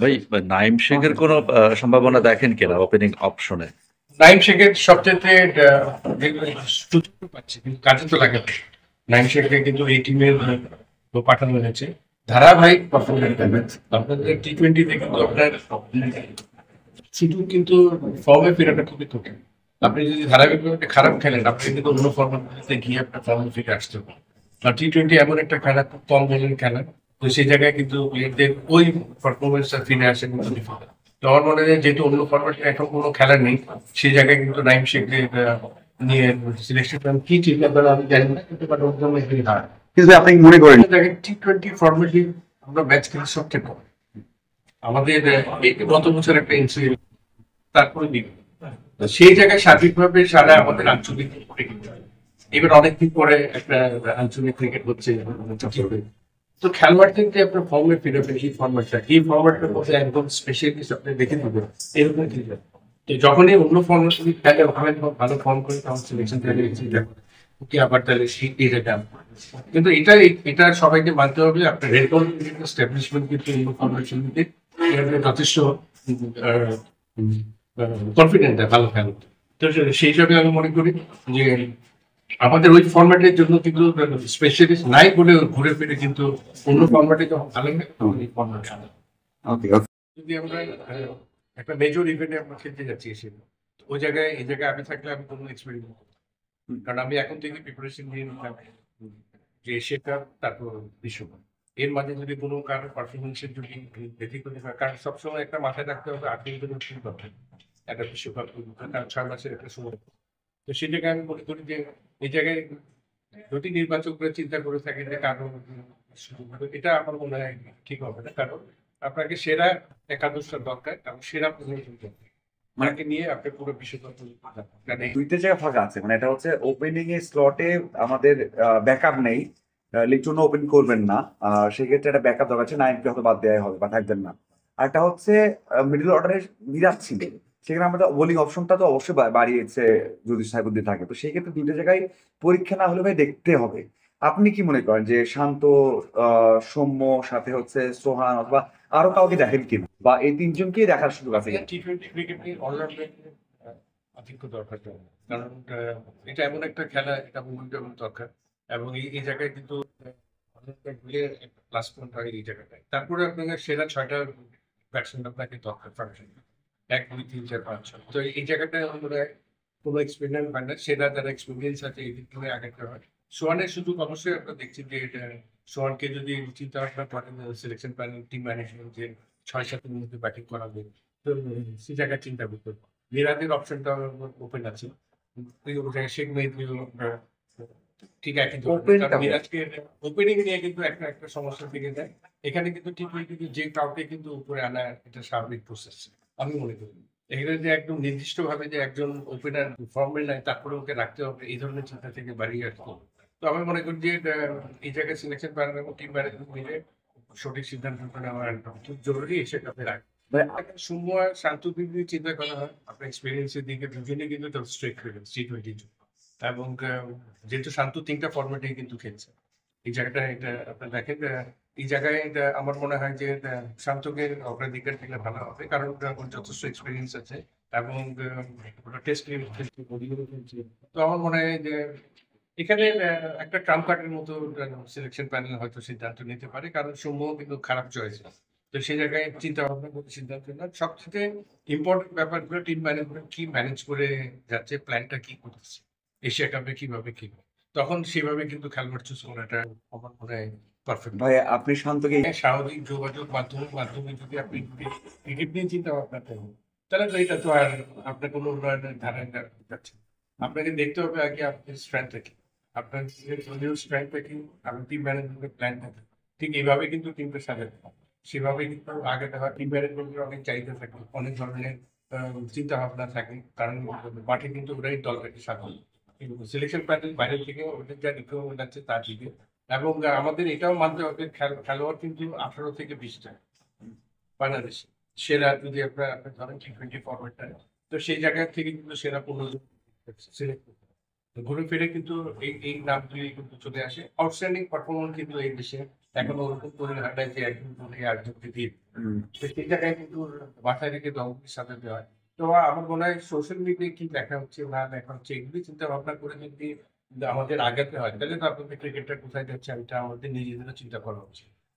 ভাই, নাইম শেখের কোনো সম্ভাবনা দেখেন কিনা ওপেনিং অপশনে? নাইম শেখের সবচেয়ে সুযোগ পাচ্ছে কিন্তু কাজে তো লাগে না। নাইম শেখকে কিন্তু এই টিমের পাঠানো হয়েছে ধারাবাহিক পারফরমেন্স। আপনাদের টি-20 কিন্তু আপনার শুধু কিন্তু ফর্মে ফেরাটা খুবই কঠিন। আপনি যদি ধারাবাহিকভাবে খারাপ খেলেন আপনি কিন্তু অন্য ফর্মেটে গিয়ে আপনার ফর্মে ফিরে আসতে হবে। আর টি-20 এমন একটা খেলা, খুব কম বলের খেলা, তো সেই জায়গায় কিন্তু প্লেয়ারদের ওই পারফরমেন্সটা ফিরে আসে কিন্তু বিফল। তো আমার মনে হয় যেহেতু অন্য ফর্মেটে এখন কোনো খেলা নেই, সেই জায়গায় কিন্তু নাইম শেখদের নিয়ে সিলেকশন কি চিন্তা করে আমি জানি না, কিন্তু বাট ওর জন্য এগিয়ে দাঁড়ায়। কিন্তু আপনি কি মনে করেন দেখেন টি-20 ফর্মেটে আমরা ম্যাচ খেলি সবচেয়ে কম। আমাদের এই গত বছর একটা ইনসিডেন্ট, তারপরে দিন সেই জায়গায় সার্বিকভাবে সারা আমাদের আঞ্চলিক ক্রিকেট, এবার অনেকদিন পরে একটা আঞ্চলিক ক্রিকেট হচ্ছে। তো খেলোয়াড়দের যে আপনার ফর্মে ফিরে পেয়ে এই ফর্মেটটার মধ্যে একদম স্পেশালিস্ট আপনি দেখে দিবেন এরকম ক্রিকেট। তো যখনই অন্য ফর্মেট খেলে ওখানে ভালো ফর্ম করে তখন সিলেকশন থেকে ওকে আবার তাহলে এই জায়গায় কিন্তু এটা সবাইকে মানতে হবে। আপনার রেকর্ড এস্টাবলিশমেন্ট কিন্তু অন্য ফর্মেশনকে যথেষ্ট কনফিডেন্ট দেয় ভালো খেলো। তো সেই হিসাবে আমি মনে করি যে আমাদের ওই ফরম্যাটের জন্য কিন্তু স্পেশালিস্ট নাই বলে ঘুরে ফিরে কিন্তু অন্য ফরম্যাটে যখন ভালো লাগে তখন এই ফরম্যাট খেলা। যদি আমরা একটা মেজর ইভেন্টে আমরা খেলতে যাচ্ছি এসে, ওই জায়গায় এই জায়গায় আমি থাকলে আমি কোনো এক্সপেরিমেন্ট করবো, কারণ আমি এখন থেকে প্রিপারেশন নিয়ে নিলাম যে এশিয়া কাপ তারপর বিশ্বকাপ, এর মাঝে যদি কোনো কারো পারফরমেন্সের যদি ব্যতিক্রম হয়, কারণ সবসময় একটা মাথায় রাখতে হবে 8 দিন ধরে একটা বিশ্বকাপ, কারণ 6 মাসের একটা সময়। তো সেই জায়গায় আমি মনে করি যে এই জায়গায় যদি নির্বাচকরা চিন্তা করে থাকে যে কারণ এটা আমার মনে হয় ঠিক হবে না, কারণ আপনাকে সেরা একাদশটা দরকার এবং সেরা মানে নিয়ে আপনি পুরো বিশ্বকাপ দুইটা জায়গা ফাঁকা আছে, মানে এটা হচ্ছে ওপেনিং এর স্লটে আমাদের ব্যাকআপ নেই, লিচুন ওপেন করবেন না, সেক্ষেত্রে একটা ব্যাকআপ দরকার আছে, নাইমকে হয়তো বাদ দেওয়া হবে বা থাকবেন না। আর একটা হচ্ছে মিডল অর্ডারে মিরাজ ছিল, সেখানে আমাদের বোলিং অপশনটা তো অবশ্যই বাড়িয়েছে যদি সাইবুদ্দিন থাকে, তো সেই ক্ষেত্রে দুইটা জায়গায় পরীক্ষা না হলে ভাই দেখতে হবে। আপনি কি মনে করেন যে শান্ত, সৌম্য, সাথে হচ্ছে সোহান অথবা আরো কাউকে দেখেন কিনা, বা এই তিনজনকেই দেখার সুযোগ আছে? টি-20 ক্রিকেটে অলরাউন্ডার আধিক্য দরকার, কারণ এটা এমন একটা খেলা, এটা মোমেন্টাম দরকার, এবং এই জায়গায় কিন্তু প্লাস পয়েন্ট হয় এই জায়গাটায়। তারপরে আপনাকে সেরা 6টা ব্যাটসম্যান আপনাকে দরকার ফাংশন 1 2 3 4 5 6। তো এই জায়গাটায় আমরা কোনো এক্সপেরিমেন্ট হয় না, সেরা যারা এক্সপিরিয়েন্স আছে এই দিক থেকে আগাতে হয়। সোহানের সুযোগ অবশ্যই আমরা দেখছি যে এটা সোহানকে যদি চিন্তা ভাবনা করেন সিলেকশন প্যানেল টিম ম্যানেজমেন্ট যে 6-7 এর মধ্যে ব্যাটিং করাবে, তো সেই জায়গায় চিন্তা করতে হবে। মিরাজের অপশনটা ওপেন আছে, শেখ মেহেদী ঠিক একই ধরনের। মিরাজকে ওপেনিং নিয়ে কিন্তু একটা একটা সমস্যা থেকে যায় এখানে, কিন্তু টি-20 যে কাউকে কিন্তু উপরে আনা এটা স্বাভাবিক প্রসেস আমি মনে করি। এখানে যে একদম নির্দিষ্ট ভাবে যে একজন ওপেনার ফর্মে নাই তারপরে ওকে রাখতে হবে এই ধরনের চিন্তা থেকে বাড়িয়ে আসতে হবে। তো আমি মনে করি যে এই জায়গায় সিলেকশন প্যানেল এবং টিম ম্যানেজমেন্ট মিলে সঠিক সিদ্ধান্ত নেওয়া একদম খুব জরুরি, সেটা রাখবে। সময় শান্ত যদি চিন্তা করা হয় আপনার এক্সপিরিয়েন্সের দিকে দুজনে কিন্তু স্ট্রেক খেলবেন টি-20 এবং যেহেতু শান্ত 3টা ফরম্যাটে কিন্তু খেলছে এই জায়গাটা, এটা আপনার দেখেন এই জায়গায় এটা আমার মনে হয় যে শান্তকে অগ্রাধিকার দিলে ভালো হবে, কারণ ওর যথেষ্ট এক্সপিরিয়েন্স আছে এবং টেস্ট খেলছে। তো আমার মনে হয় যে এখানে একটা ট্রাম্প কার্ডের মতো সিলেকশন প্যানেল হয়তো সিদ্ধান্ত নিতে পারে, কারণ সমূহ কিন্তু খারাপ চয়েস না। তো সেই জায়গায় চিন্তা ভাবনা করে সিদ্ধান্ত না, সবথেকে ইম্পর্টেন্ট ব্যাপারগুলো টিম ম্যানেজমেন্ট কি ম্যানেজ করে যাচ্ছে, প্ল্যানটা কি করতেছে, এশিয়া কাপে কিভাবে খেলবে, তখন সেভাবে কিন্তু খেলোয়াড় চুজ করাটা আমার মনে হয় পারফেক্ট। ভাই আপনি শান্তকে স্বাভাবিক যোগাযোগ মাধ্যমে যদি আপনি ক্রিকেট নিয়ে চিন্তা ভাবনা করেন তাহলে তো এটা তো আর আপনার কোনো উন্নয়নের ধারায় যাচ্ছে। আপনাকে দেখতে হবে আগে আপনার স্ট্রেংথটা কি, আপনার স্ট্রেংথটা কি, আপনি টিম ম্যানেজমেন্টের প্ল্যান থাকে ঠিক এইভাবে কিন্তু টিমটা সাজাতে হবে, সেভাবে কিন্তু আগে দেখা টিম ম্যানেজমেন্টের অনেক চাহিদা থাকে, অনেক ধরনের চিন্তা ভাবনা থাকে, কারণ মাঠে কিন্তু ওরাই দলটাকে সাজানো, কিন্তু সিলেকশন প্যানেল বাইরে থেকে ওদের যা রিকোয়ারমেন্ট আছে তা দিবে। এবং আমাদের এটাও মানতে হবে খেলোয়াড় কিন্তু 18 থেকে 20টা বাংলাদেশে সেরা, যদি আপনার ধরেন টি-20 ফরম্যাটটা, তো সেই জায়গা থেকে কিন্তু সেরা 15 সিলেক্ট করতে হবে। ঘুরে ফিরে কিন্তু এই নামগুলি কিন্তু চলে আসে। আউটস্ট্যান্ডিং পারফরমেন্স কিন্তু এই দেশে এখন ওরকম করে হাঁটায় যে একজন করে আরেকজনকে দিয়ে দিবে। হুম। তো সেই জায়গায় কিন্তু বাসায় রেখে দম্পতির সাথে দেওয়া হয়। তো আমার মনে হয় সোশ্যাল মিডিয়ায় কি দেখা হচ্ছে না দেখা হচ্ছে এগুলি চিন্তা ভাবনা করে যদি আমাদের আগাতে হয় তাহলে তো আপনাদের ক্রিকেটটা কোথায় যাচ্ছে এটা আমাদের নিজেদেরও চিন্তা করা উচিত।